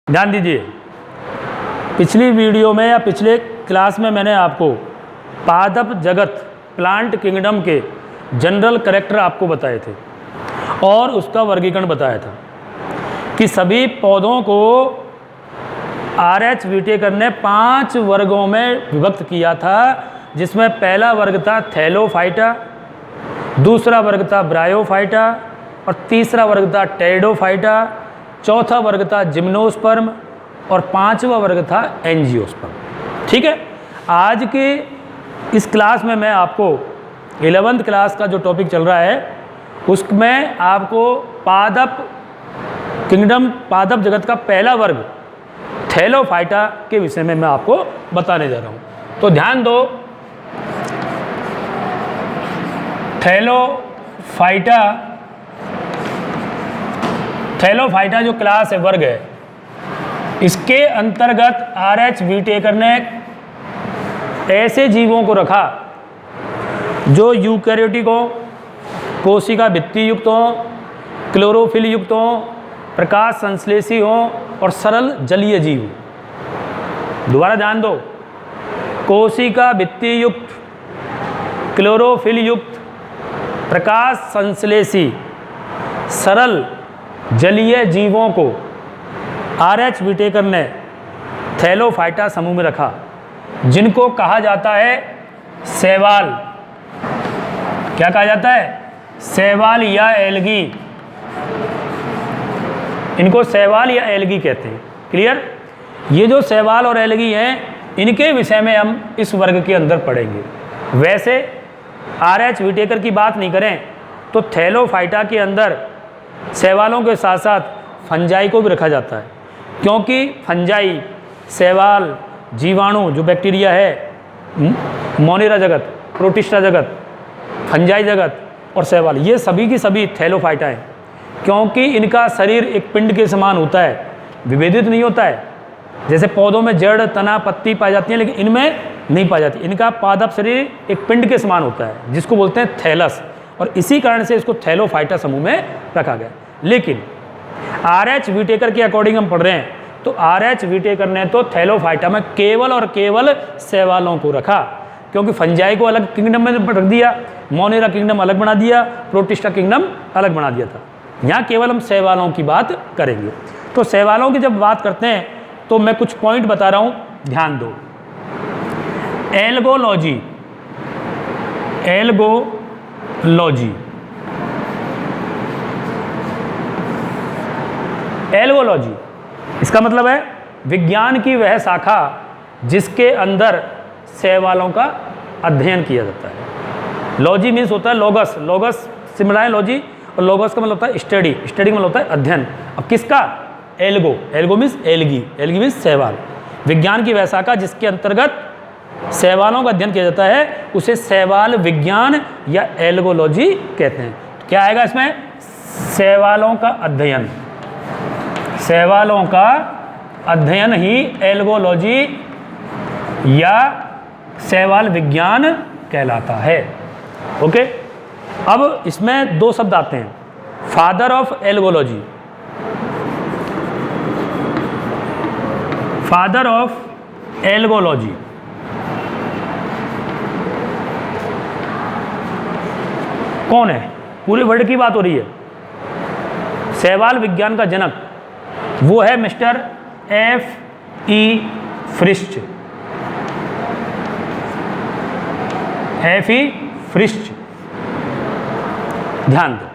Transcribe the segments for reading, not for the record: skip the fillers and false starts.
ध्यान दीजिए, पिछली वीडियो में या पिछले क्लास में मैंने आपको पादप जगत प्लांट किंगडम के जनरल कैरेक्टर आपको बताए थे और उसका वर्गीकरण बताया था कि सभी पौधों को R.H. व्हिटेकर ने 5 वर्गों में विभक्त किया था, जिसमें पहला वर्ग था थैलोफाइटा, दूसरा वर्ग था ब्रायोफाइटा और तीसरा वर्ग था टेरिडोफाइटा, चौथा वर्ग था जिम्नोस्पर्म और पांचवा वर्ग था एंजियोस्पर्म। ठीक है, आज के इस क्लास में मैं आपको 11th क्लास का जो टॉपिक चल रहा है उसमें आपको पादप किंगडम, पादप जगत का पहला वर्ग थैलोफाइटा के विषय में मैं आपको बताने जा रहा हूँ। तो ध्यान दो, थैलोफाइटा जो क्लास है, वर्ग है, इसके अंतर्गत R.H. व्हिटेकर ने ऐसे जीवों को रखा जो यूकैरियोटिक हो, कोशिका भित्ति युक्त हो, क्लोरोफिल युक्त हो, प्रकाश संश्लेषी हो और सरल जलीय जीव। दोबारा ध्यान दो, कोशिका भित्ति युक्त, क्लोरोफिल युक्त, प्रकाश संश्लेषी, सरल जलीय जीवों को R.H. व्हिटेकर ने थैलोफाइटा समूह में रखा, जिनको कहा जाता है शैवाल। क्या कहा जाता है? शैवाल या एल्गी। इनको शैवाल या एल्गी कहते हैं। क्लियर? ये जो शैवाल और एल्गी हैं, इनके विषय में हम इस वर्ग के अंदर पढ़ेंगे। वैसे R.H. व्हिटेकर की बात नहीं करें तो थैलोफाइटा के अंदर शैवालों के साथ साथ फंजाई को भी रखा जाता है, क्योंकि फंजाई, शैवाल, जीवाणु जो बैक्टीरिया है, मोनेरा जगत, प्रोटिस्टा जगत, फंजाई जगत और शैवाल, ये सभी की सभी थैलोफाइटा हैं, क्योंकि इनका शरीर एक पिंड के समान होता है, विभेदित नहीं होता है। जैसे पौधों में जड़, तना, पत्ती पाई जाती हैं, लेकिन इनमें नहीं पाई जाती। इनका पादप शरीर एक पिंड के समान होता है, जिसको बोलते हैं थैलस, और इसी कारण से इसको थैलोफाइटा समूह में रखा गया। लेकिन R.H. व्हिटेकर के अकॉर्डिंग हम पढ़ रहे हैं तो R.H. व्हिटेकर ने तो थैलोफाइटा में केवल और केवल शैवालों को रखा, क्योंकि फंजाई को अलग किंगडम में रख दिया, मोनेरा किंगडम अलग बना दिया, प्रोटिस्टा किंगडम अलग बना दिया था। यहाँ केवल हम शैवालों की बात करेंगे। तो शैवालों की जब बात करते हैं तो मैं कुछ पॉइंट बता रहा हूँ, ध्यान दो। एल्गोलॉजी, एल्गोलॉजी इसका मतलब है विज्ञान की वह शाखा जिसके अंदर शैवालों का अध्ययन किया जाता है। लॉजी मीन्स होता है लोगस, लोगस से मिला है लॉजी, और लोगस का मतलब होता है स्टडी, स्टडी का मतलब होता है अध्ययन। अब किसका? Algo, algo means algae, algae means शैवाल। विज्ञान की वह शाखा जिसके अंतर्गत शैवालों का अध्ययन किया जाता है उसे शैवाल विज्ञान या एल्गोलॉजी कहते हैं। क्या आएगा इसमें? शैवालों का अध्ययन, शैवालों का अध्ययन ही एल्गोलॉजी या शैवाल विज्ञान कहलाता है। ओके, अब इसमें दो शब्द आते हैं, father of algology, father of algology. कौन है? पूरे वर्ल्ड की बात हो रही है। शैवाल विज्ञान का जनक वो है मिस्टर F.E. फ्रिस्ट, F.E. फ्रिस्ट। ध्यान दो,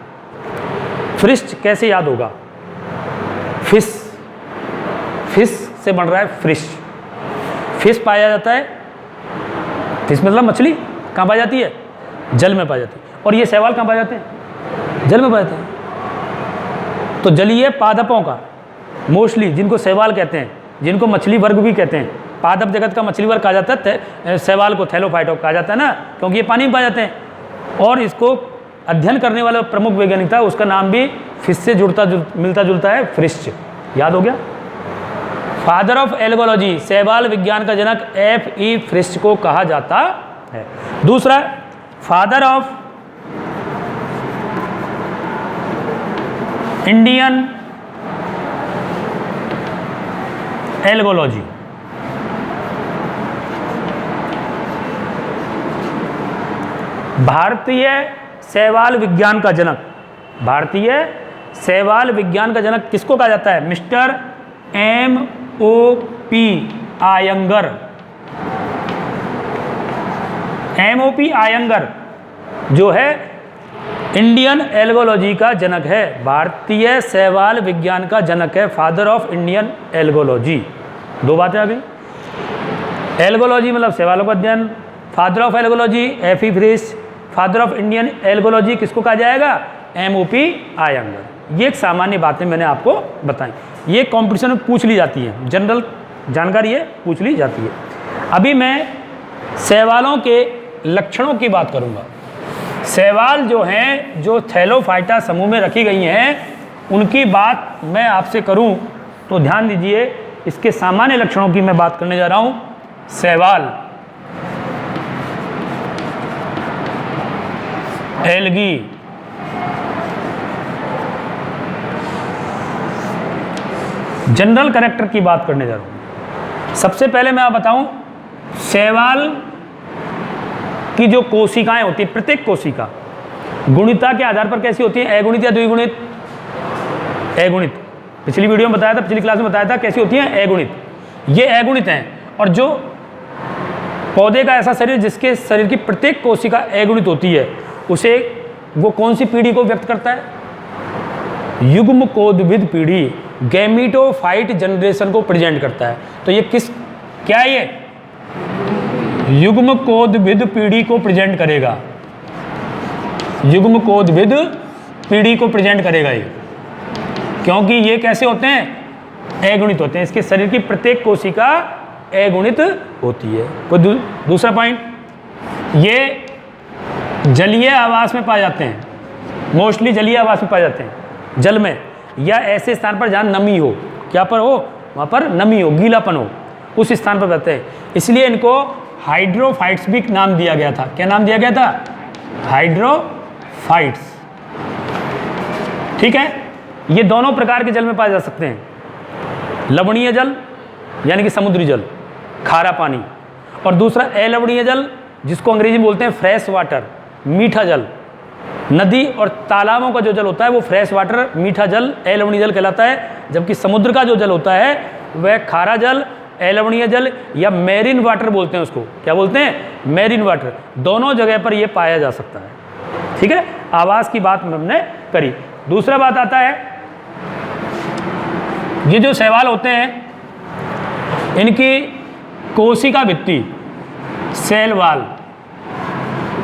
फ्रिस्ट कैसे याद होगा? फिश, फिश से बन रहा है फ्रिस्ट। फिश पाया जाता है, फिश मतलब मछली कहाँ पाई जाती है? जल में पाई जाती है। और ये शैवाल कहाँ पाए जाते हैं? जल में पाए जाते हैं। तो जलीय पादपों का मोस्टली, जिनको शैवाल कहते हैं, जिनको मछली वर्ग भी कहते हैं, पादप जगत का मछली वर्ग कहा जाता है, शैवाल को थैलोफाइटा कहा जाता है ना, क्योंकि ये पानी में पाए जाते हैं। और इसको अध्ययन करने वाला प्रमुख वैज्ञानिक था, उसका नाम भी फिश से मिलता जुलता है, फ्रिस्ट। याद हो गया? फादर ऑफ एल्गोलॉजी, शैवाल विज्ञान का जनक F.E. फ्रिस्ट को कहा जाता है। दूसरा, फादर ऑफ इंडियन एल्गोलॉजी। भारतीय शैवाल विज्ञान का जनक, भारतीय शैवाल विज्ञान का जनक किसको कहा जाता है? Mister M.O.P. Iyengar. M.O.P. Iyengar जो है इंडियन एल्गोलॉजी का जनक है, भारतीय शैवाल विज्ञान का जनक है, फादर ऑफ इंडियन एल्गोलॉजी। दो बातें आ गई। एल्गोलॉजी मतलब शैवालों का अध्ययन, father of algology F E Fritsch, father of Indian algology किसको कहा जाएगा? M.O.P. आयंगर। ये एक सामान्य बातें मैंने आपको बताई, ये कंपटीशन में पूछ ली जाती है, जनरल जानकारी है, पूछ ली जाती है। अभी मैं शैवालों के लक्षणों की बात करूंगा। शैवाल जो हैं, जो थैलोफाइटा समूह में रखी गई हैं, उनकी बात मैं आपसे करूं तो ध्यान दीजिए, इसके सामान्य लक्षणों की मैं बात करने जा रहा हूं। शैवाल, एल्गी, जनरल कैरेक्टर की बात करने जा रहा हूं। सबसे पहले मैं आप बताऊं, शैवाल की जो कोशिकाएं होती है, प्रत्येक कोशिका गुणिता के आधार पर कैसी होती है? अगुणित या द्विगुणित? अगुणित। पिछली वीडियो में बताया था, पिछली क्लास में बताया था कैसी होती है? अगुणित। ये अगुणित हैं। और जो पौधे का ऐसा शरीर जिसके शरीर की प्रत्येक कोशिका अगुणित होती है, उसे वो कौन सी पीढ़ी को व्यक्त करता है? युग्मकोद्भिद पीढ़ी, गैमीटोफाइट जनरेशन को प्रेजेंट करता है। तो ये क्या है? ये युग्मकोद्भिद पीढ़ी को प्रेजेंट करेगा, युग्मकोद्भिद पीढ़ी को प्रेजेंट करेगा ये, क्योंकि ये कैसे होते हैं? अगुणित होते हैं। इसके शरीर की प्रत्येक कोशिका अगुणित होती है। कोई दूसरा पॉइंट, ये जलीय आवास में पाए जाते हैं, मोस्टली जलीय आवास में पाए जाते हैं, जल में या ऐसे स्थान पर जहाँ नमी हो। क्या पर हो? वहाँ पर नमी हो, गीलापन हो, उस स्थान पर रहते हैं। इसलिए इनको हाइड्रोफाइट्स भी नाम दिया गया था। क्या नाम दिया गया था? हाइड्रोफाइट्स। ठीक है। ये दोनों प्रकार के जल में पाए जा सकते हैं, लवणीय जल यानी कि समुद्री जल, खारा पानी, और दूसरा अलवणीय जल जिसको अंग्रेजी में बोलते हैं फ्रेश वाटर, मीठा जल। नदी और तालाबों का जो जल होता है वो फ्रेश वाटर, मीठा जल, अलवणीय जल कहलाता है, जबकि समुद्र का जो जल होता है वह खारा जल, अलवणीय जल या मैरीन वाटर बोलते हैं उसको। क्या बोलते हैं? Marine water. दोनों जगह पर यह पाया जा सकता है। ठीक है, आवास की बात हमने करी। दूसरा बात आता है, ये जो शैवाल होते हैं इनकी कोशिका भित्ति, सेल वाल,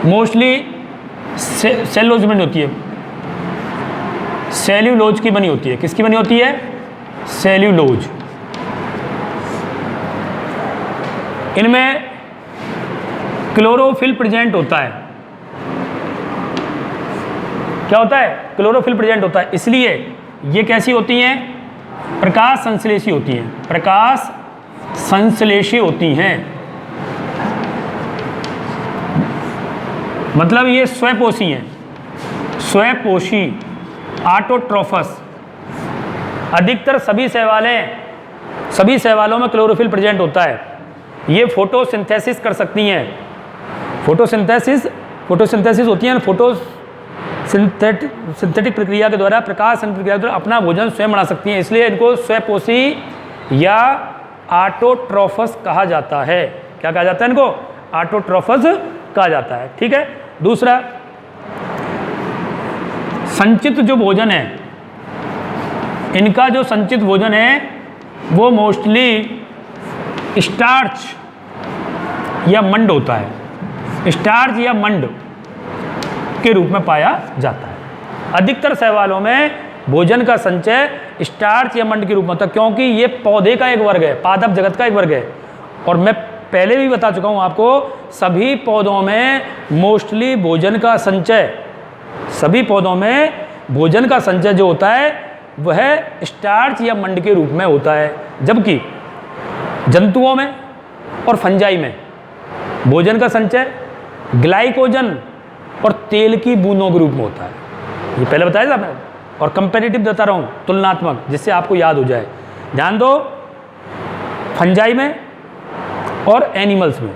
मोस्टली सेलुलोज बनी होती है, सेल्यूलोज की बनी होती है। किसकी बनी होती है? सेल्यूलोज। इनमें क्लोरोफिल प्रेजेंट होता है। क्या होता है? क्लोरोफिल प्रेजेंट होता है। इसलिए ये कैसी होती हैं? प्रकाश संश्लेषी होती हैं, प्रकाश संश्लेषी होती हैं। मतलब ये स्वपोषी हैं, स्वपोषी, ऑटोट्रोफस। अधिकतर सभी शैवालों में क्लोरोफिल प्रेजेंट होता है। ये फोटोसिंथेसिस कर सकती हैं। फोटोसिंथेसिस होती है, सिंथेटिक प्रक्रिया के द्वारा, प्रकाश प्रक्रिया के द्वारा अपना भोजन स्वयं बना सकती हैं। इसलिए इनको स्वपोषी या ऑटोट्रोफस कहा जाता है। क्या कहा जाता है इनको? ऑटोट्रोफस कहा जाता है। ठीक है। दूसरा, संचित जो भोजन है, इनका जो संचित भोजन है वो मोस्टली स्टार्च या मंड होता है, स्टार्च या मंड के रूप में पाया जाता है। अधिकतर शैवालों में भोजन का संचय स्टार्च या मंड के रूप में होता है, क्योंकि ये पौधे का एक वर्ग है, पादप जगत का एक वर्ग है। और मैं पहले भी बता चुका हूँ आपको, सभी पौधों में मोस्टली भोजन का संचय, सभी पौधों में भोजन का संचय जो होता है वह स्टार्च या मंड के रूप में होता है, जबकि जंतुओं में और फंजाई में भोजन का संचय ग्लाइकोजन और तेल की बूंदों के रूप में होता है। ये पहले बताया था मैं, और कंपेरेटिव बता रहा हूँ, तुलनात्मक, जिससे आपको याद हो जाए। ध्यान दो, फंजाई में और एनिमल्स में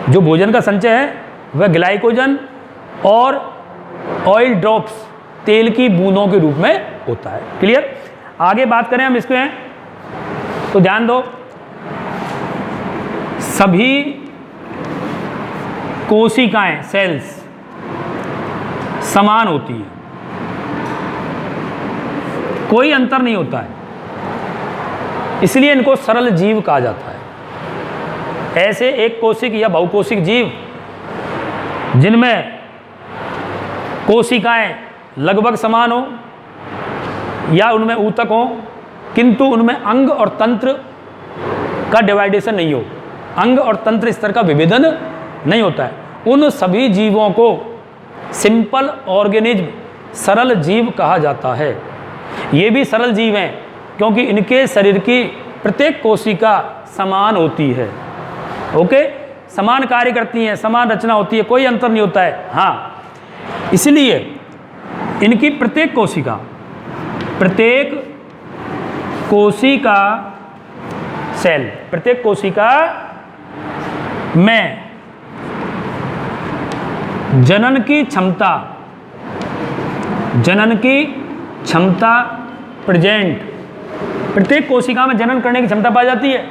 जो भोजन का संचय है वह ग्लाइकोजन और ऑयल ड्रॉप्स, तेल की बूंदों के रूप में होता है। क्लियर? आगे बात करें हम इसमें तो ध्यान दो, सभी कोशिकाएं, सेल्स समान होती हैं, कोई अंतर नहीं होता है, इसलिए इनको सरल जीव कहा जाता है। ऐसे एक कोशिक या बहुकोशिक जीव जिनमें कोशिकाएं लगभग समान हो या उनमें ऊतक हो, किंतु उनमें अंग और तंत्र का डिवाइडेशन नहीं हो, अंग और तंत्र स्तर का विभेदन नहीं होता है, उन सभी जीवों को सिंपल ऑर्गेनिज्म, सरल जीव कहा जाता है। ये भी सरल जीव हैं क्योंकि इनके शरीर की प्रत्येक कोशिका समान होती है। ओके, समान कार्य करती हैं, समान रचना होती है, कोई अंतर नहीं होता है। हाँ, इसलिए इनकी प्रत्येक कोशिका सेल, प्रत्येक कोशिका में जनन की क्षमता प्रेजेंट, प्रत्येक कोशिका में जनन करने की क्षमता पाई जाती है।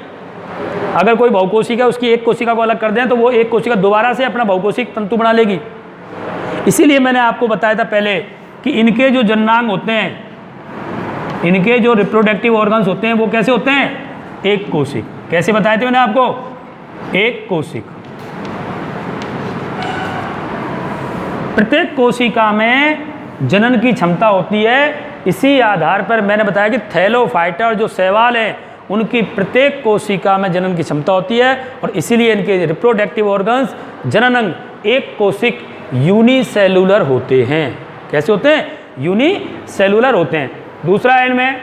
अगर कोई बहुकोशिका उसकी एक कोशिका को अलग कर दें तो वो एक कोशिका दोबारा से अपना बहुकोशिक तंतु बना लेगी। इसीलिए मैंने आपको बताया था पहले कि इनके जो जननांग होते हैं, इनके जो रिप्रोडक्टिव ऑर्गन्स होते हैं वो कैसे होते हैं? एक कोशिक। कैसे बताए थे मैंने आपको? एक कोशिक। प्रत्येक कोशिका में जनन की क्षमता होती है। इसी आधार पर मैंने बताया कि थैलोफाइटर जो शैवाल हैं उनकी प्रत्येक कोशिका में जनन की क्षमता होती है और इसीलिए इनके रिप्रोडक्टिव ऑर्गन्स, जननांग एक कोशिक यूनिसेलुलर होते हैं। कैसे होते हैं? यूनिसेलुलर होते हैं। दूसरा है इनमें,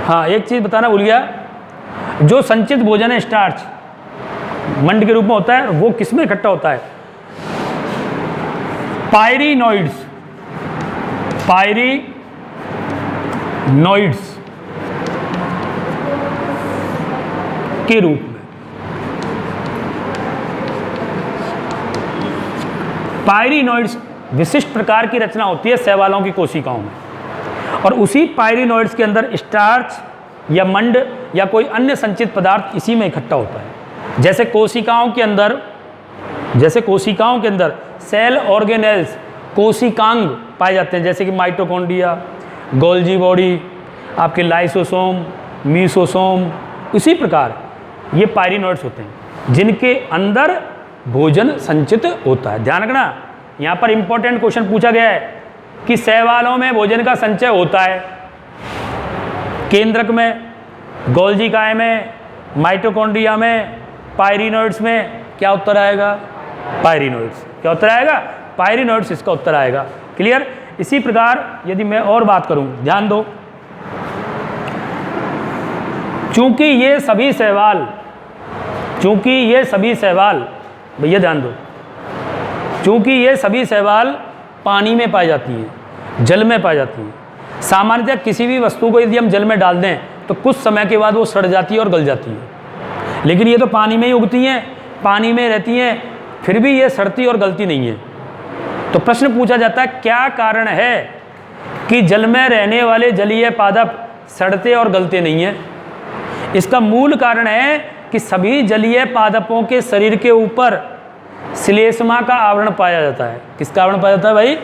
हाँ एक चीज़ बताना भूल गया, जो संचित भोजन है स्टार्च मंड के रूप में होता है, वो किस में इकट्ठा होता है? पायरिनोइड्स के रूप में। पायरिनोइड्स विशिष्ट प्रकार की रचना होती है शैवालों की कोशिकाओं में और उसी पायरिनोइड्स के अंदर स्टार्च या मंड या कोई अन्य संचित पदार्थ इसी में इकट्ठा होता है। जैसे कोशिकाओं के अंदर सेल ऑर्गेनेल्स, कोशिकांग पाए जाते हैं, जैसे कि माइटोकॉन्ड्रिया, गोल्जी बॉडी, आपके लाइसोसोम, मीसोसोम, उसी प्रकार ये पायरिनोइड्स होते हैं जिनके अंदर भोजन संचित होता है। ध्यान रखना, यहाँ पर इंपॉर्टेंट क्वेश्चन पूछा गया है कि शैवालों में भोजन का संचय होता है, केंद्रक में, गोल्जी काय में, माइटोकॉन्ड्रिया में, पायरिनोइड्स में। क्या उत्तर आएगा? पायरिनोइड्स। क्या उत्तर आएगा? पायरिनोइड्स इसका उत्तर आएगा। क्लियर? इसी प्रकार यदि मैं और बात करूं, ध्यान दो, चूंकि ये सभी शैवाल भैया ध्यान दो, चूंकि ये सभी शैवाल पानी में पाई जाती हैं, जल में पाई जाती हैं। सामान्यतः किसी भी वस्तु को यदि हम जल में डाल दें तो कुछ समय के बाद वो सड़ जाती है और गल जाती है, लेकिन ये तो पानी में ही उगती हैं, पानी में रहती हैं, फिर भी ये सड़ती और गलती नहीं है। तो प्रश्न पूछा जाता है, क्या कारण है कि जल में रहने वाले जलीय पादप सड़ते और गलते नहीं हैं? इसका मूल कारण है कि सभी जलीय पादपों के शरीर के ऊपर श्लेष्मा का आवरण पाया जाता है। किसका आवरण पाया जाता है भाई?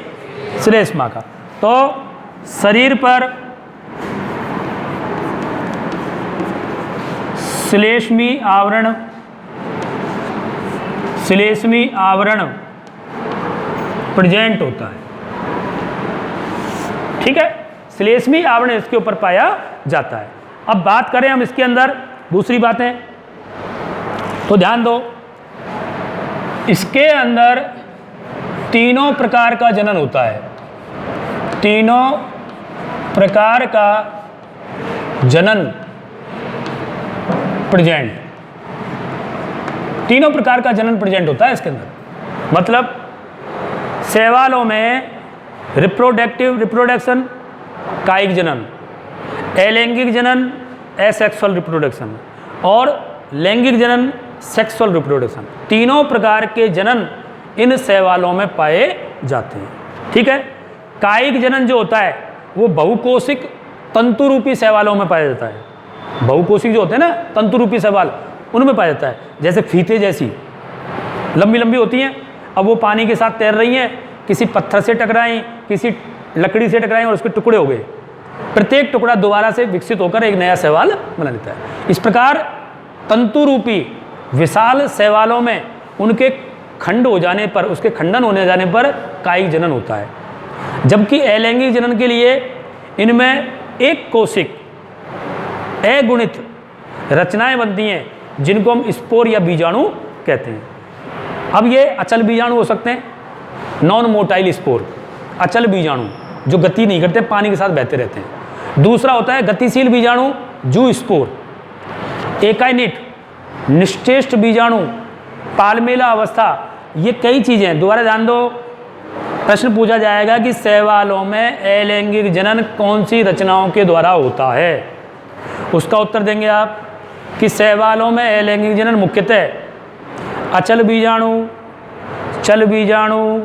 श्लेष्मा का। तो शरीर पर श्लेष्मी आवरण प्रेजेंट होता है। ठीक है, श्लेष्मी आवरण इसके ऊपर पाया जाता है। अब बात करें हम इसके अंदर दूसरी बातें, तो ध्यान दो, इसके अंदर तीनों प्रकार का जनन होता है। तीनों प्रकार का जनन प्रेजेंट, तीनों प्रकार का जनन प्रेजेंट होता है इसके अंदर। मतलब शैवालों में रिप्रोडक्शन, कायिक जनन, अलैंगिक जनन एसेक्सुअल रिप्रोडक्शन और लैंगिक जनन सेक्सुअल रिप्रोडक्शन, तीनों प्रकार के जनन इन शैवालों में पाए जाते हैं। ठीक है। कायिक जनन जो होता है वो बहुकोशिक तंतु रूपी शैवालों में पाया जाता है। बहुकोशिक जो होते हैं ना तंतु रूपी शैवाल, उनमें पाया जाता है। जैसे फीते जैसी लंबी लंबी होती हैं, अब वो पानी के साथ तैर रही हैं, किसी पत्थर से टकराई, किसी लकड़ी से टकराई और उसके टुकड़े हो गए। प्रत्येक टुकड़ा दोबारा से विकसित होकर एक नया शैवाल बना लेता है। इस प्रकार तंतु रूपी विशाल शैवालों में उनके खंड हो जाने पर, उसके खंडन होने जाने पर कायिक जनन होता है। जबकि अलैंगिक जनन के लिए इनमें एक कोशिक अगुणित रचनाएं बनती हैं जिनको हम स्पोर या बीजाणु कहते हैं। अब ये अचल बीजाणु हो सकते हैं, नॉन मोटाइल स्पोर, अचल बीजाणु जो गति नहीं करते, पानी के साथ बहते रहते हैं। दूसरा होता है गतिशील बीजाणु, जू स्पोर, एकाइनिट, निश्चेष्ट बीजाणु, पालमेला अवस्था। ये कई चीज़ें हैं। दोबारा ध्यान दो, प्रश्न पूछा जाएगा कि शैवालों में अलैंगिक जनन कौन सी रचनाओं के द्वारा होता है। उसका उत्तर देंगे आप कि शैवालों में अलैंगिक जनन मुख्यतः अचल बीजाणु, चल बीजाणु,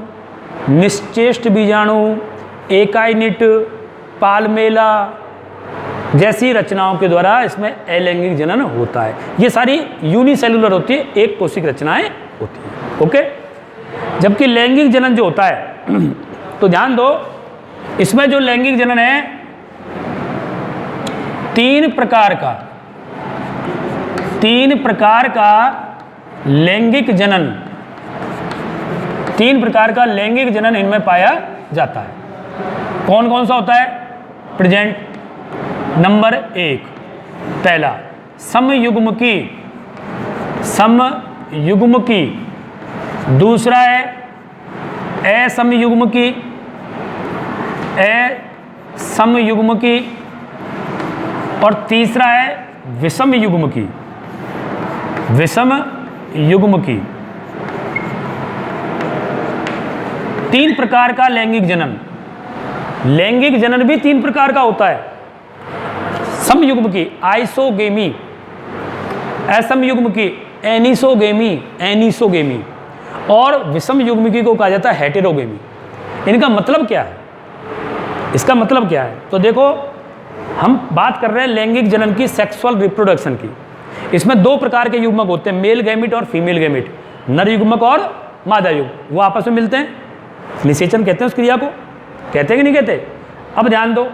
निश्चेष्ट बीजाणु, एकाइनिट, पालमेला जैसी रचनाओं के द्वारा इसमें अलैंगिक जनन होता है। ये सारी यूनिसेलुलर होती है, एक कोशिक रचनाएं होती हैं। ओके। जबकि लैंगिक जनन जो होता है तो ध्यान दो, इसमें जो लैंगिक जनन है तीन प्रकार का लैंगिक जनन, तीन प्रकार का लैंगिक जनन इनमें पाया जाता है। कौन कौन सा होता है? प्रेजेंट नंबर 1, पहला समयुग्मकी, समयुग्मकी। दूसरा है असमयुग्मकी, असमयुग्मकी। और तीसरा है विषम युग्मकी, विषम युग्मकी। तीन प्रकार का लैंगिक जनन। लैंगिक जनन भी तीन प्रकार का होता है। समयुग्मकी आइसोगेमी, असमयुग्मकी एनिसोगेमी, एनिसोगेमी। और विषम युग्मकी को कहा जाता है हेटेरोगेमी। इनका मतलब क्या है? इसका मतलब क्या है? तो देखो, हम बात कर रहे हैं लैंगिक जनन की, सेक्सुअल रिप्रोडक्शन की। इसमें दो प्रकार के युग्मक होते हैं, मेल गैमिट और फीमेल गैमिट, नर युग्मक और मादा युग्मक। वो आपस में मिलते हैं, निषेचन कहते हैं उस क्रिया को, कहते हैं कि नहीं कहते? अब ध्यान दो,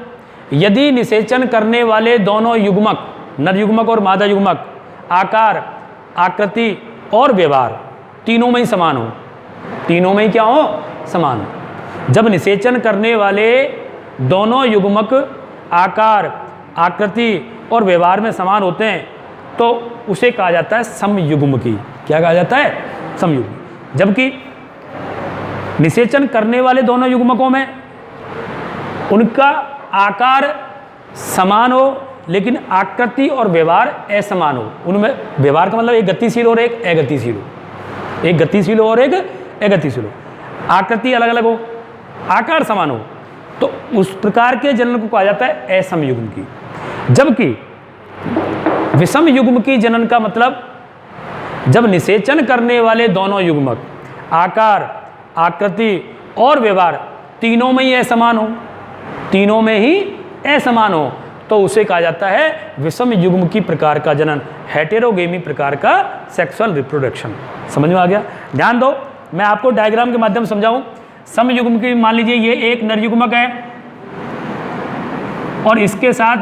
यदि निषेचन करने वाले दोनों युग्मक, नर युग्मक और मादा युग्मक, आकार, आकृति और व्यवहार तीनों में ही समान हो, तीनों में ही क्या हो? समान हो। जब निषेचन करने वाले दोनों युग्मक आकार, आकृति और व्यवहार में समान होते हैं तो उसे कहा जाता है समयुग्मकी। क्या कहा जाता है? समयुग्मकी। जबकि निषेचन करने वाले दोनों युग्मकों में उनका आकार समान हो लेकिन आकृति और व्यवहार असमान हो। उनमें व्यवहार का मतलब एक गतिशील और एक अगतिशील हो, एक गतिशील हो और एक अगतिशील हो। आकृति अलग अलग हो, आकार समान हो, तो उस प्रकार के जनन को कहा जाता है असमयुग्मकी। जबकि विषम युग्मकी जनन का मतलब जब निषेचन करने वाले दोनों युग्मक आकार, आकृति और व्यवहार तीनों में ही असमान हो, तीनों में ही असमान हो, तो उसे कहा जाता है विषम युग्मकी प्रकार का जनन, हेटेरोगेमी प्रकार का सेक्सुअल रिप्रोडक्शन। समझ में आ गया? ध्यान दो, मैं आपको डायग्राम के माध्यम से समझाऊं। समयुग्मकी, मान लीजिए ये एक नर युग्मक है और इसके साथ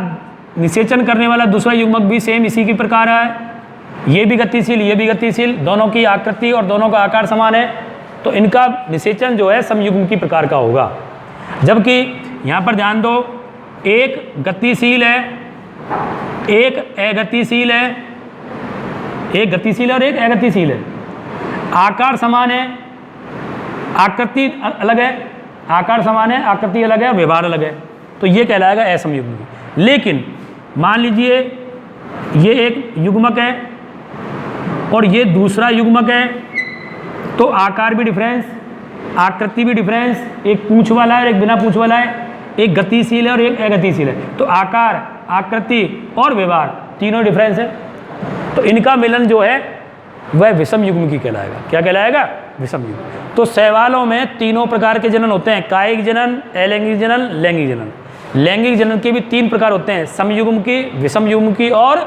निषेचन करने वाला दूसरा युग्मक भी सेम इसी की प्रकार है। ये भी गतिशील, ये भी गतिशील, दोनों की आकृति और दोनों का आकार समान है, तो इनका निषेचन जो है समयुग्मकी प्रकार का होगा। जबकि यहाँ पर ध्यान दो, एक गतिशील है, एक अगतिशील है, एक गतिशील है और एक अगतिशील है। आकार समान है, आकृति अलग है, आकार समान है, आकृति अलग है, व्यवहार अलग है, तो ये कहलाएगा असमयुग्मकी। लेकिन मान लीजिए ये एक युग्मक है और ये दूसरा युग्मक है, तो आकार भी डिफरेंस, आकृति भी डिफरेंस, एक पूंछ वाला है और एक बिना पूंछ वाला है, एक गतिशील है और एक अगतिशील है, तो आकार, आकृति और व्यवहार तीनों डिफरेंस है, तो इनका मिलन जो है वह विषम युग्म की कहलाएगा। क्या कहलाएगा? विषम युग्म। तो शैवालों में तीनों प्रकार के जनन होते हैं, कायिक जनन, अलैंगिक जनन, लैंगिक जनन। लैंगिक जनन के भी 3 प्रकार होते हैं, समयुग्म की, विषम युग्म की और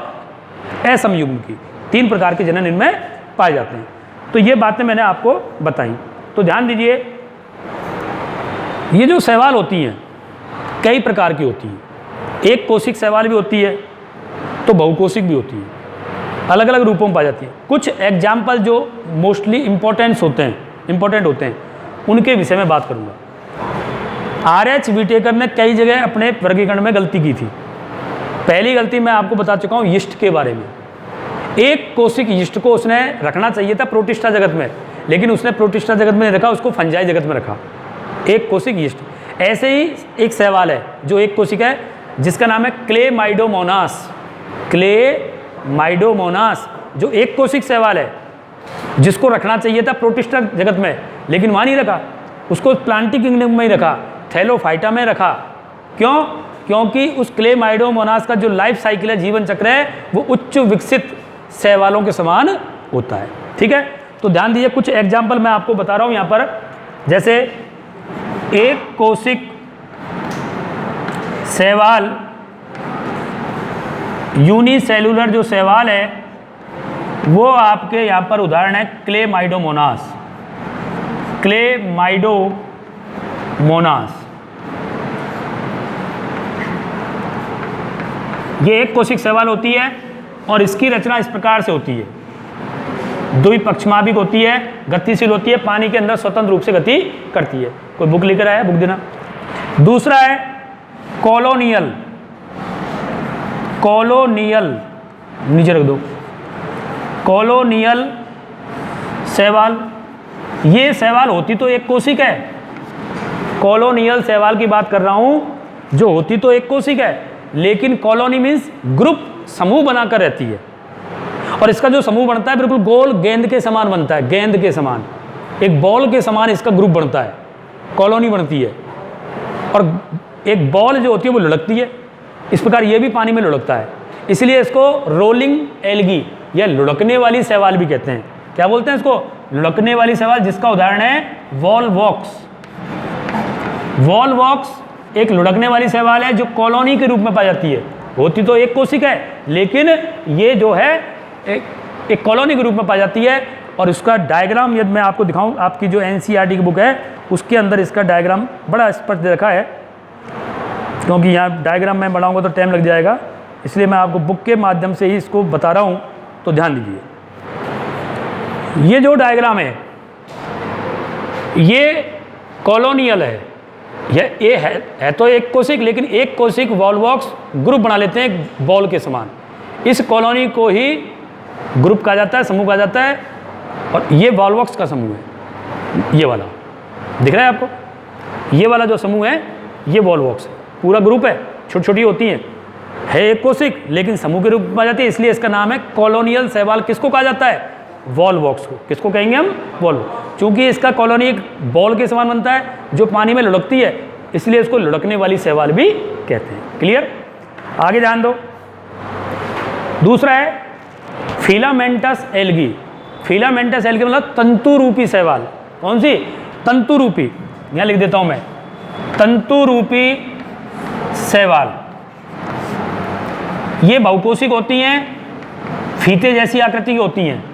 असमयुग्म की। 3 प्रकार के जनन इनमें पाए जाते हैं। तो ये बातें मैंने आपको बताई। तो ध्यान दीजिए, ये जो शैवाल होती हैं कई प्रकार की होती हैं। एक कोशिक शैवाल भी होती है, तो बहुकोशिक भी होती है, अलग अलग रूपों में पाई जाती है। कुछ एग्जाम्पल जो मोस्टली इम्पोर्टेंट होते हैं उनके विषय में बात करूँगा। R.H. विटेकर ने कई जगह अपने वर्गीकरण में गलती की थी। पहली गलती मैं आपको बता चुका हूँ यीस्ट के बारे में। एक कोशिक यीस्ट को उसने रखना चाहिए था प्रोटिस्टा जगत में, लेकिन उसने प्रोटिस्टा जगत में नहीं रखा, उसको फंजाई जगत में रखा। एक कोशिक यीस्ट। ऐसे ही एक शैवाल है जो एक कोशिक है, जिसका नाम है क्लेमाइडोमोनास। क्लेमाइडोमोनास जो एक कोशिक शैवाल है, जिसको रखना चाहिए था प्रोटिस्टा जगत में, लेकिन वहाँ नहीं रखा, उसको प्लांटी किंगडम में ही रखा, थैलोफाइटा में रखा। क्यों? क्योंकि उस क्लेमाइडोमोनास का जो लाइफ साइकिल है, जीवन चक्र है, वो उच्च विकसित शैवालों के समान होता है। ठीक है, तो ध्यान दीजिए, कुछ एग्जाम्पल मैं आपको बता रहा हूँ यहाँ पर। जैसे एक कोशिक शैवाल, यूनिसेलुलर जो शैवाल है, वो आपके यहाँ पर उदाहरण है क्लेमाइडोमोनास। क्लेमाइडोमोनास ये एक कोशिक शैवाल होती है और इसकी रचना इस प्रकार से होती है। द्विपक्षमाभिक होती है, गतिशील होती है, पानी के अंदर स्वतंत्र रूप से गति करती है। कोई बुक लिख रहा है? बुक देना। दूसरा है कॉलोनियल। कॉलोनियल नीचे रख दो। कॉलोनियल शैवाल, ये शैवाल होती तो एक कोशिक है। कॉलोनियल शैवाल की बात कर रहा हूं, जो होती तो एक कोशिक है, लेकिन कॉलोनी मीन्स ग्रुप, समूह बनाकर रहती है। और इसका जो समूह बनता है बिल्कुल गोल गेंद के समान बनता है, गेंद के समान, एक बॉल के समान इसका ग्रुप बनता है, कॉलोनी बनती है। और एक बॉल जो होती है वो लुढ़कती है, इस प्रकार ये भी पानी में लुढ़कता है, इसलिए इसको रोलिंग एल्गी या लुढ़कने वाली शैवाल भी कहते हैं। क्या बोलते हैं इसको? लुढ़कने वाली शैवाल, जिसका उदाहरण है वॉलवॉक्स। वॉलवॉक्स एक लुढ़कने वाली शैवाल है जो कॉलोनी के रूप में पाई जाती है। होती तो एक कोशिक है, लेकिन ये जो है एक कॉलोनी के रूप में पाई जाती है। और इसका डायग्राम यदि मैं आपको दिखाऊं, आपकी जो NCERT की बुक है उसके अंदर इसका डायग्राम बड़ा स्पष्ट दे रखा है। क्योंकि यहाँ डायग्राम मैं बढ़ाऊँगा तो टाइम लग जाएगा, इसलिए मैं आपको बुक के माध्यम से ही इसको बता रहा हूँ। तो ध्यान दीजिए, ये जो डायग्राम है ये कॉलोनियल है, ये है तो एक कोशिक, लेकिन एक कोशिक वॉलवॉक्स ग्रुप बना लेते हैं एक बॉल के समान। इस कॉलोनी को ही ग्रुप कहा जाता है, समूह कहा जाता है। और ये वॉलवॉक्स का समूह है, ये वाला दिख रहा है आपको? ये वाला जो समूह है ये वॉलवॉक्स है, पूरा ग्रुप है, छोटी छोटी होती हैं, है एक कोशिक लेकिन समूह के रूप में आ जाती है, इसलिए इसका नाम है कॉलोनियल शैवाल। किसको कहा जाता है? वॉलवॉक्स को। किसको कहेंगे हम? वॉलवॉक्स। चूंकि इसका कॉलोनी एक बॉल के समान बनता है जो पानी में लुढ़कती है, इसलिए इसको लुढ़कने वाली शैवाल भी कहते हैं। क्लियर? आगे ध्यान दो। दूसरा है फिलामेंटस एल्गी। फिलामेंटस एल्गी मतलब तंतु रूपी शैवाल। कौन सी? तंतु रूपी। यहाँ लिख देता हूं मैं, तंतु रूपी शैवाल। ये बहुकोशिक होती हैं, फीते जैसी आकृति की होती हैं।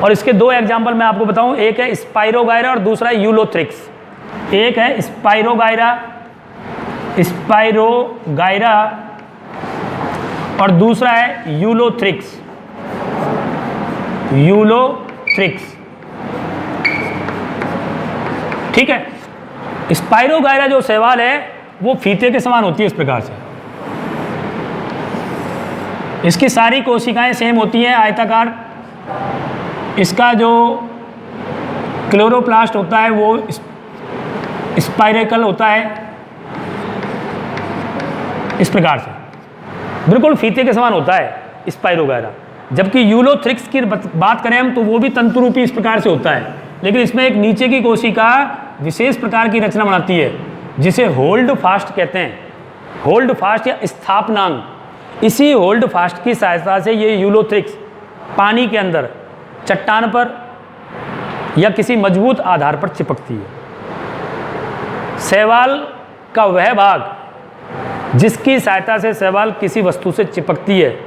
और इसके 2 एग्जाम्पल मैं आपको बताऊं, एक है स्पाइरोगायरा और दूसरा है यूलोथ्रिक्स। एक है स्पाइरोगायरा और दूसरा है यूलोथ्रिक्स। ठीक है। स्पाइरोगायरा जो शैवाल है वो फीते के समान होती है इस प्रकार से। इसकी सारी कोशिकाएं सेम होती हैं, आयताकार। इसका जो क्लोरोप्लास्ट होता है वो स्पाइरेकल होता है, इस प्रकार से बिल्कुल फीते के समान होता है स्पाइरोगायरा। जबकि यूलोथ्रिक्स की बात करें हम तो वो भी तंतुरूपी इस प्रकार से होता है, लेकिन इसमें एक नीचे की कोशिका विशेष प्रकार की रचना बनाती है जिसे होल्ड फास्ट कहते हैं। होल्ड फास्ट या स्थापनांग। इसी होल्ड फास्ट की सहायता से ये यूलोथ्रिक्स पानी के अंदर चट्टान पर या किसी मजबूत आधार पर चिपकती है। शैवाल का वह भाग जिसकी सहायता से शैवाल किसी वस्तु से चिपकती है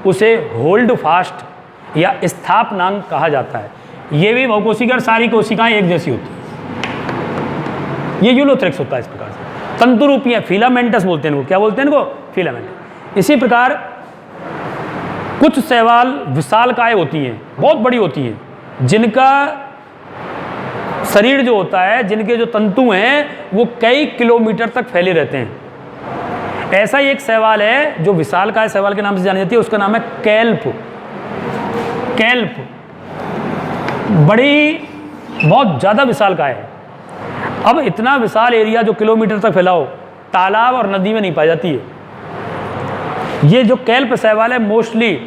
उसे होल्ड फास्ट या स्थापनांक कहा जाता है। ये भी बहुकोशिका और सारी कोशिकाएं एक जैसी होती हैं। ये यूलोथ्रिक्स होता है इस प्रकार से। तंतुरूपी है, फिलामेंटस बोलते हैं इनको। क्या बोलते हैं इनको? फिलामेंट। इसी प्रकार कुछ शैवाल विशालकाय होती हैं, बहुत बड़ी होती हैं, जिनका शरीर जो होता है, जिनके जो तंतु हैं वो कई किलोमीटर तक फैले रहते हैं। ऐसा ही एक शैवाल है जो विशालकाय शैवाल के नाम से जानी जाती है, उसका नाम है कैल्प। कैल्प बड़ी बहुत ज़्यादा विशालकाय है। अब इतना विशाल एरिया जो किलोमीटर तक फैला हो, तालाब और नदी में नहीं पाई जाती है। ये जो कैल्प शैवाल है मोस्टली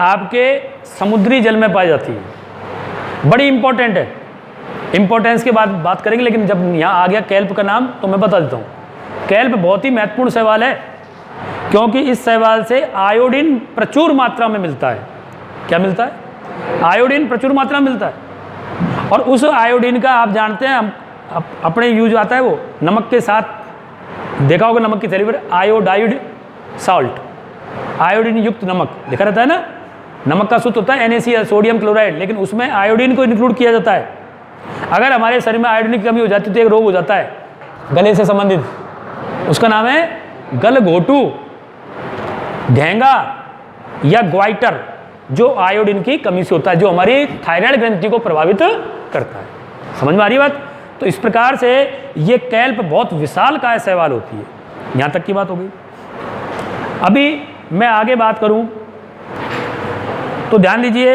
आपके समुद्री जल में पाई जाती है। बड़ी इंपॉर्टेंट है, इंपॉर्टेंस के बाद बात करेंगे, लेकिन जब यहाँ आ गया कैल्प का नाम तो मैं बता देता हूँ। कैल्प बहुत ही महत्वपूर्ण शैवाल है क्योंकि इस शैवाल से आयोडीन प्रचुर मात्रा में मिलता है। क्या मिलता है? आयोडीन प्रचुर मात्रा में मिलता है। और उस आयोडीन का आप जानते हैं, हम अपने यूज आता है वो नमक के साथ, देखा होगा नमक की थैली पर आयोडाइड साल्ट, आयोडीन युक्त नमक देखा रहता है ना। नमक का सूत्र होता है NaCl, सोडियम क्लोराइड, लेकिन उसमें आयोडीन को इंक्लूड किया जाता है। अगर हमारे शरीर में आयोडीन की कमी हो जाती है तो एक रोग हो जाता है गले से संबंधित, उसका नाम है गलघोटू, घेंगा या ग्वाइटर, जो आयोडीन की कमी से होता है, जो हमारी थायराइड ग्रंथि को प्रभावित करता है। समझ में आ रही बात? तो इस प्रकार से ये कैल्प बहुत विशालकाय शैवाल होती है। यहाँ तक की बात हो गई। अभी मैं आगे बात करूं तो ध्यान दीजिए,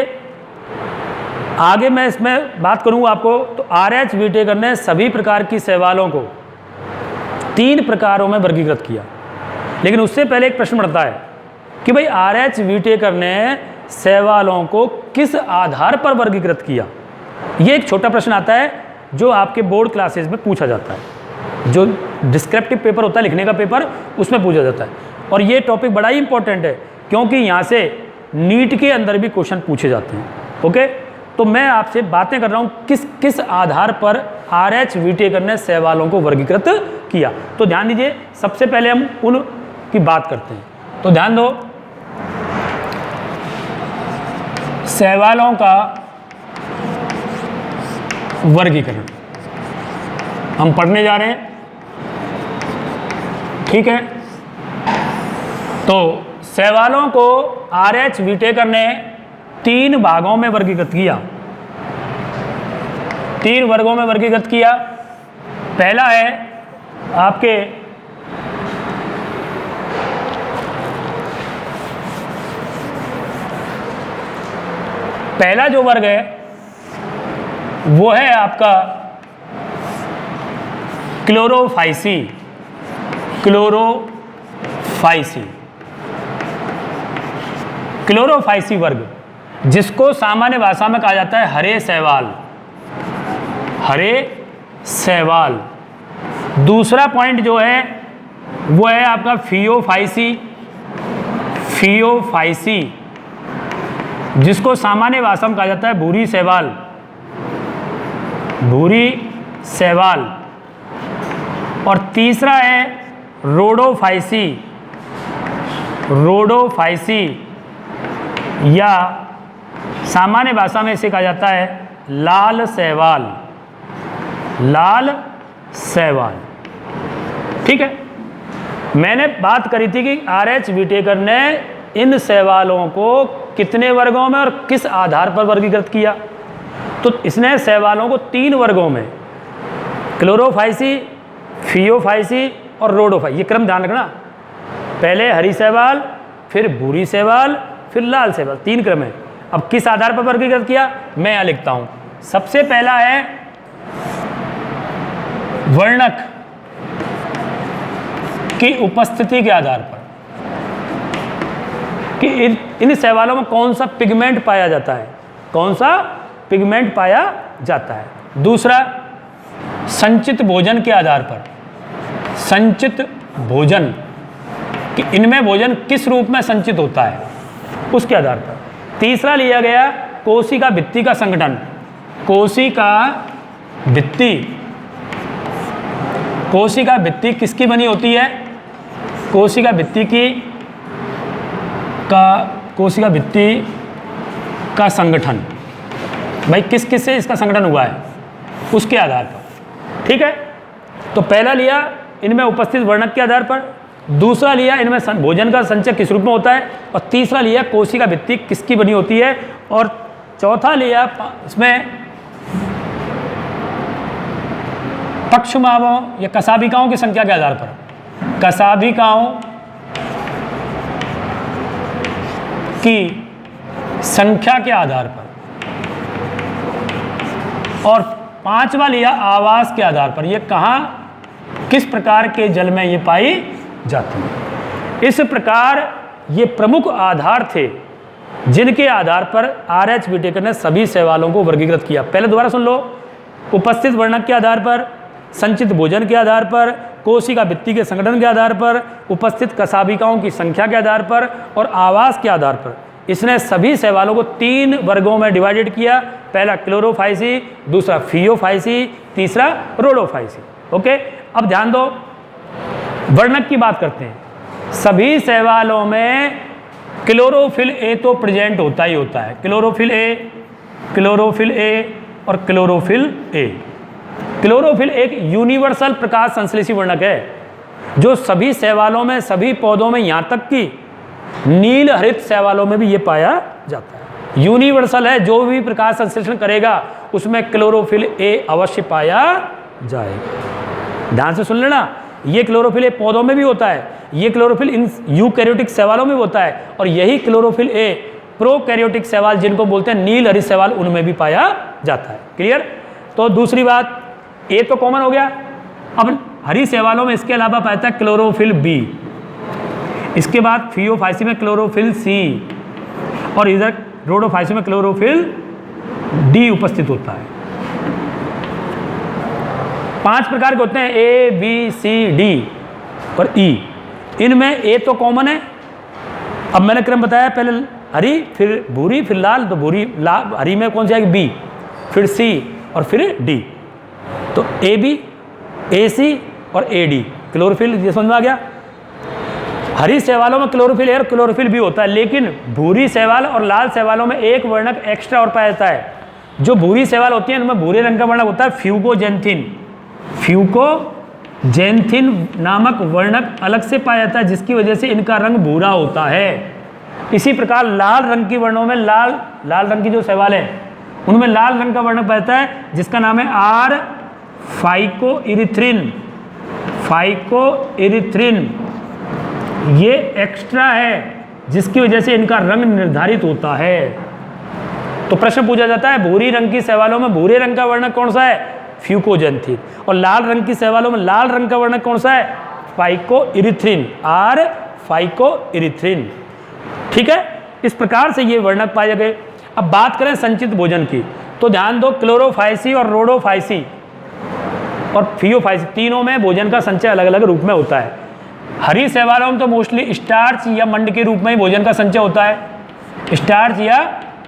आगे मैं इसमें बात करूंगा आपको। तो RH व्हिटेकर ने सभी प्रकार की शैवालों को 3 प्रकारों में वर्गीकृत किया। लेकिन उससे पहले एक प्रश्न उठता है कि भाई RH व्हिटेकर ने शैवालों को किस आधार पर वर्गीकृत किया। ये एक छोटा प्रश्न आता है जो आपके बोर्ड क्लासेस में पूछा जाता है, जो डिस्क्रिप्टिव पेपर होता है, लिखने का पेपर, उसमें पूछा जाता है। और ये टॉपिक बड़ा ही इंपॉर्टेंट है क्योंकि यहाँ से नीट के अंदर भी क्वेश्चन पूछे जाते हैं। ओके, तो मैं आपसे बातें कर रहा हूँ किस किस आधार पर RH व्हिटेकर ने शैवालों को वर्गीकृत किया। तो ध्यान दीजिए, सबसे पहले हम उन की बात करते हैं। तो ध्यान दो, शैवालों का वर्गीकरण हम पढ़ने जा रहे हैं, ठीक है। तो शैवालों को RH व्हिटेकर ने 3 भागों में वर्गीकृत किया, 3 वर्गों में वर्गीकृत किया। पहला है आपके पहला जो वर्ग है वो है आपका क्लोरोफाइसी। क्लोरोफाइसी, क्लोरोफाइसी वर्ग, जिसको सामान्य भाषा में कहा जाता है हरे शैवाल। हरे शैवाल। दूसरा पॉइंट जो है वो है आपका फियोफाइसी। फियोफाइसी, जिसको सामान्य भाषा में कहा जाता है भूरी शैवाल। भूरी शैवाल। और तीसरा है रोडोफाइसी। रोडोफाइसी, या सामान्य भाषा में इसे कहा जाता है लाल शैवाल। लाल शैवाल, ठीक है। मैंने बात करी थी कि RH व्हिटेकर ने इन शैवालों को कितने वर्गों में और किस आधार पर वर्गीकृत किया। तो इसने शैवालों को 3 वर्गों में, क्लोरोफाइसी, फियोफाइसी और रोडोफाइसी, ये क्रम ध्यान रखना। पहले हरी शैवाल, फिर भूरी शैवाल, फिर लाल शैवाल, 3 क्रम है। अब किस आधार पर वर्गीकृत किया मैं यहाँ लिखता हूँ। सबसे पहला है वर्णक की उपस्थिति के आधार पर, कि इन शैवालों में कौन सा पिगमेंट पाया जाता है, कौन सा पिगमेंट पाया जाता है। दूसरा, संचित भोजन के आधार पर। संचित भोजन कि इनमें भोजन किस रूप में संचित होता है, उसके आधार पर। तीसरा लिया गया कोशिका भित्ति का संगठन। कोशिका भित्ति किसकी बनी होती है? कोशिका भित्ति का संगठन, भाई किस किस से इसका संगठन हुआ है उसके आधार पर। ठीक है, तो पहला लिया इनमें उपस्थित वर्णक के आधार पर, दूसरा लिया इनमें भोजन का संचय किस रूप में होता है, और तीसरा लिया कोशिका भित्ति किसकी बनी होती है, और चौथा लिया इसमें पक्षमावों या कसाभिकाओं की संख्या के आधार पर, कसाभिकाओं की संख्या के आधार पर, और पांचवा लिया आवास के आधार पर, ये कहाँ किस प्रकार के जल में ये पाई जाती है। इस प्रकार ये प्रमुख आधार थे जिनके आधार पर आर.एच. व्हिटेकर ने सभी शैवालों को वर्गीकृत किया। पहले दोबारा सुन लो, उपस्थित वर्णक के आधार पर, संचित भोजन के आधार पर, कोशिका भित्ति के संगठन के आधार पर, उपस्थित कसाभिकाओं की संख्या के आधार पर और आवास के आधार पर इसने सभी शैवालों को 3 वर्गों में डिवाइडेड किया। पहला क्लोरोफाइसी, दूसरा फियोफाइसी, तीसरा रोडोफाइसी। ओके, अब ध्यान दो, वर्णक की बात करते हैं। सभी शैवालों में क्लोरोफिल ए तो प्रेजेंट होता ही होता है, क्लोरोफिल ए और क्लोरोफिल ए। क्लोरोफिल एक यूनिवर्सल प्रकाश संश्लेषी वर्णक है जो सभी शैवालों में, सभी पौधों में, यहाँ तक कि नील हरित शैवालों में भी ये पाया जाता है। यूनिवर्सल है, जो भी प्रकाश संश्लेषण करेगा उसमें क्लोरोफिल ए अवश्य पाया जाएगा। ध्यान से सुन लेना, ये क्लोरोफिल ए पौधों में भी होता है, ये क्लोरोफिल इन यूकैरियोटिक शैवालों में होता है, और यही क्लोरोफिल ए प्रोकैरियोटिक शैवाल जिनको बोलते हैं नील हरित शैवाल, उनमें भी पाया जाता है। क्लियर? तो दूसरी बात, ए तो कॉमन हो गया। अब हरी शैवालों में इसके अलावा पाता है क्लोरोफिल बी, इसके बाद फियोफाइसी में क्लोरोफिल सी, और इधर रोडोफाइसी में क्लोरोफिल डी उपस्थित होता है। 5 प्रकार के होते हैं, ए बी सी डी और ई। इनमें ए तो कॉमन है। अब मैंने क्रम बताया, पहले हरी, फिर भूरी, फिर लाल, तो भूरी लाल हरी में कौन सी आएगी? बी, फिर सी और फिर डी। तो ए बी, ए सी और ए डी क्लोरोफिल, ये समझ में आ गया। हरी शैवालों में क्लोरोफिल ए और क्लोरोफिल बी होता है, लेकिन भूरी शैवाल और लाल शैवालों में एक वर्णक एक्स्ट्रा और पाया जाता है। जो भूरी शैवाल होती है उनमें भूरे रंग का वर्णक होता है फ्यूकोजेंथिन। फ्यूकोजेंथिन नामक वर्णक अलग से पाया जाता है, जिसकी वजह से इनका रंग भूरा होता है। इसी प्रकार लाल रंग की वर्णों में, लाल रंग की जो शैवाल है उनमें लाल रंग का वर्णक पाया जाता है, जिसका नाम है आर फाइकोइरिथ्रिन। फाइकोइरिथ्रिन ये एक्स्ट्रा है, जिसकी वजह से इनका रंग निर्धारित होता है। तो प्रश्न पूछा जाता है, भूरी रंग की शैवालों में भूरे रंग का वर्णक कौन सा है? फ्यूकोजेंथिन। और लाल रंग की शैवालों में लाल रंग का वर्णक कौन सा है? फाइकोइरिथ्रिन, आर फाइकोइरिथ्रिन। ठीक है, इस प्रकार से ये वर्णक पाए गए। अब बात करें संचित भोजन की, तो ध्यान दो, क्लोरोफाइसी और रोडोफाइसी और फियोफाइसी तीनों में भोजन का संचय अलग अलग रूप में होता है। हरी शैवालों में तो मोस्टली स्टार्च या मंड के रूप में ही भोजन का संचय होता है, स्टार्च या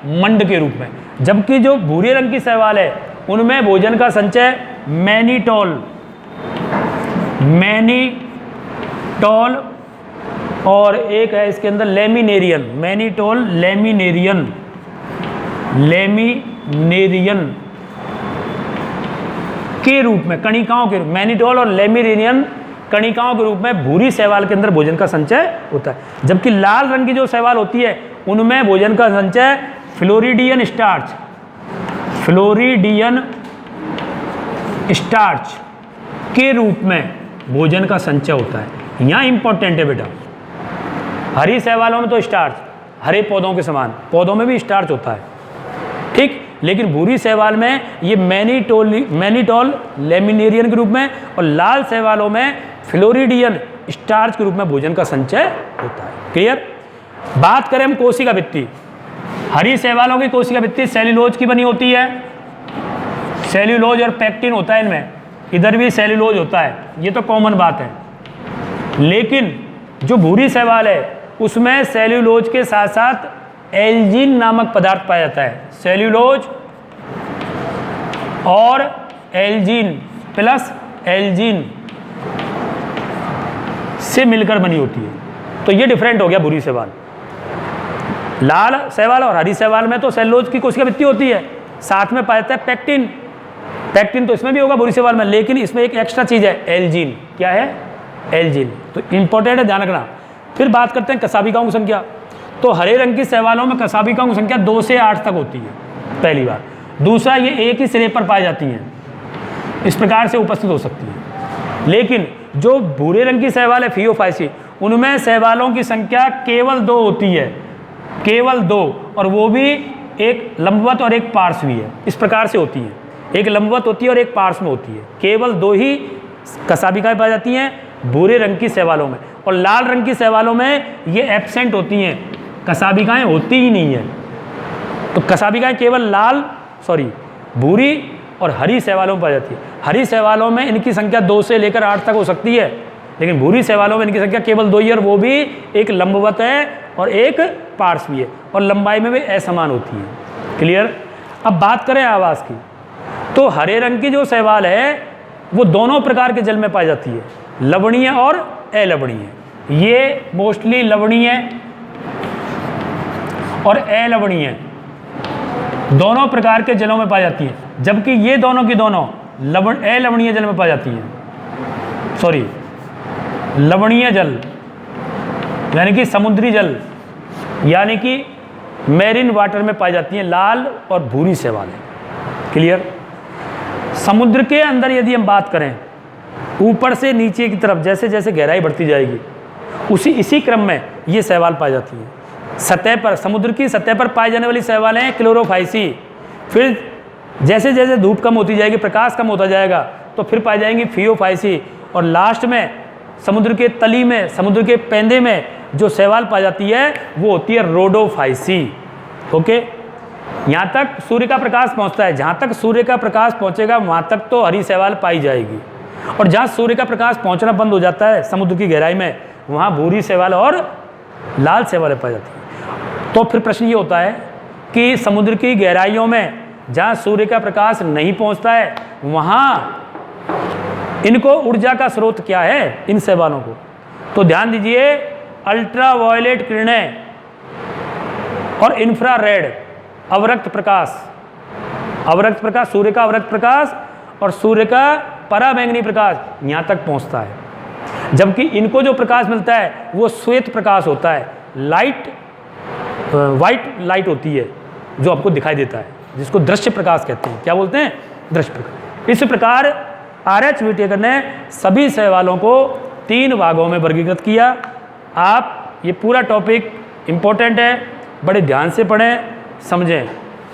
मंड के रूप में। जबकि जो भूरे रंग की शैवाल है उनमें भोजन का संचय मैनीटोल और एक है इसके अंदर लेमिनेरियन, मैनीटोल लेमिनेरियन के रूप में, कणिकाओं के रूप, मैनीटोल और लेमिनेरियन कणिकाओं के रूप में भूरी शैवाल के अंदर भोजन का संचय होता है। जबकि लाल रंग की जो शैवाल होती है उनमें भोजन का संचय फ्लोरिडियन स्टार्च के रूप में भोजन का संचय होता है। यहाँ इंपॉर्टेंट है बेटा, हरी शैवालों में तो स्टार्च, हरे पौधों के समान पौधों में भी स्टार्च होता है, ठीक, लेकिन भूरी शैवाल में ये मैनीटोल लेमिनेरियन के रूप में और लाल शैवालों में फ्लोरिडियन स्टार्च के रूप में भोजन का संचय होता है। क्लियर? बात करें हम कोशिका भित्ति, हरी शैवालों की कोशिका भित्ति सेल्यूलोज की बनी होती है। सेल्यूलोज और पैक्टिन होता है इनमें, इधर भी सेल्यूलोज होता है, ये तो कॉमन बात है। लेकिन जो भूरी शैवाल है उसमें सेल्यूलोज के साथ साथ एल्जिन नामक पदार्थ पाया जाता है। सेल्यूलोज और एल्जिन प्लस एल्जिन से मिलकर बनी होती है। तो ये डिफरेंट हो गया भूरी शैवाल। लाल शैवाल और हरी शैवाल में तो सेल्यूलोज की कोशिका भित्ति होती है, साथ में पाया जाता है पेक्टिन। पेक्टिन तो इसमें भी होगा भूरी शैवाल में, लेकिन इसमें एक एक्स्ट्रा चीज़ है एल्जिन। क्या है? एल्जिन। तो इंपॉर्टेंट है, ध्यान रखना। फिर बात करते हैं कसाबिकाओं की संख्या। तो हरे रंग की शैवालों में कसाबिकाओं की संख्या 2 से 8 तक होती है, पहली बार। दूसरा, ये एक ही सिरे पर पाई जाती हैं, इस प्रकार से उपस्थित हो सकती है। लेकिन जो भूरे रंग की शैवाल है फियोफाइसी, उनमें शैवालों की संख्या केवल 2 होती है, केवल 2, और वो भी एक लंबवत और एक पार्श्वी है। इस प्रकार से होती है, एक लंबवत होती है और एक पार्श्व में होती है। केवल 2 ही कसाबिकाएं पाई जाती हैं भूरे रंग की शैवालों में, और लाल रंग की शैवालों में ये एब्सेंट होती हैं, कसाबिकाएं होती ही नहीं है। तो कसाबिकाएं केवल भूरी और हरी शैवालों में पाई जाती है। हरी शैवालों में इनकी संख्या 2 से लेकर 8 तक हो सकती है, लेकिन भूरी शैवालों में इनकी संख्या केवल 2 ही, और वो भी एक लंबवत है और एक पार्श्वी है, और लंबाई में भी असमान होती है। क्लियर? अब बात करें आवास की, तो हरे रंग की जो शैवाल है वो दोनों प्रकार के जल में पाई जाती है, लवणीय और अलवणीय। ये मोस्टली लवणीय और अलवणीय दोनों प्रकार के जलों में पाई जाती है, जबकि ये दोनों की दोनों अलवणीय जल में पाई जाती हैं। लवणीय जल यानी कि समुद्री जल, यानी कि मैरीन वाटर में पाई जाती हैं लाल और भूरी शैवालें। क्लियर? समुद्र के अंदर यदि हम बात करें, ऊपर से नीचे की तरफ जैसे जैसे गहराई बढ़ती जाएगी इसी क्रम में ये शैवाल पाई जाती है। सतह पर, समुद्र की सतह पर पाई जाने वाली शैवालें हैं क्लोरोफाइसी। फिर जैसे जैसे धूप कम होती जाएगी, प्रकाश कम होता जाएगा, तो फिर पाई जाएंगी फियोफाइसी, और लास्ट में समुद्र के तली में, समुद्र के पेंदे में जो शैवाल पाई जाती है वो होती है रोडोफाइसी। ओके, यहाँ तक सूर्य का प्रकाश पहुँचता है, जहाँ तक सूर्य का प्रकाश पहुँचेगा वहाँ तक तो हरी शैवाल पाई जाएगी, और जहाँ सूर्य का प्रकाश पहुँचना बंद हो जाता है समुद्र की गहराई में, वहाँ भूरी शैवाल और लाल शैवालें पाई जाती हैं। तो फिर प्रश्न ये होता है कि समुद्र की गहराइयों में जहाँ सूर्य का प्रकाश नहीं पहुँचता है, वहाँ इनको ऊर्जा का स्रोत क्या है इन शैवालों को? तो ध्यान दीजिए, अल्ट्रावायलेट किरणें और इंफ्रारेड अवरक्त प्रकाश, सूर्य का अवरक्त प्रकाश और सूर्य का पराबैंगनी प्रकाश यहाँ तक पहुँचता है, जबकि इनको जो प्रकाश मिलता है वो श्वेत प्रकाश होता है, वाइट लाइट होती है जो आपको दिखाई देता है, जिसको दृश्य प्रकाश कहते हैं। क्या बोलते हैं? दृश्य प्रकाश। इस प्रकार RH विटेकर ने सभी शैवालों को 3 भागों में वर्गीकृत किया। आप ये पूरा टॉपिक इम्पोर्टेंट है, बड़े ध्यान से पढ़ें, समझें।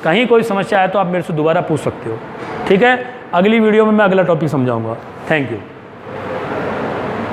कहीं कोई समस्या है तो आप मेरे से दोबारा पूछ सकते हो। ठीक है, अगली वीडियो में मैं अगला टॉपिक समझाऊंगा। Thank you.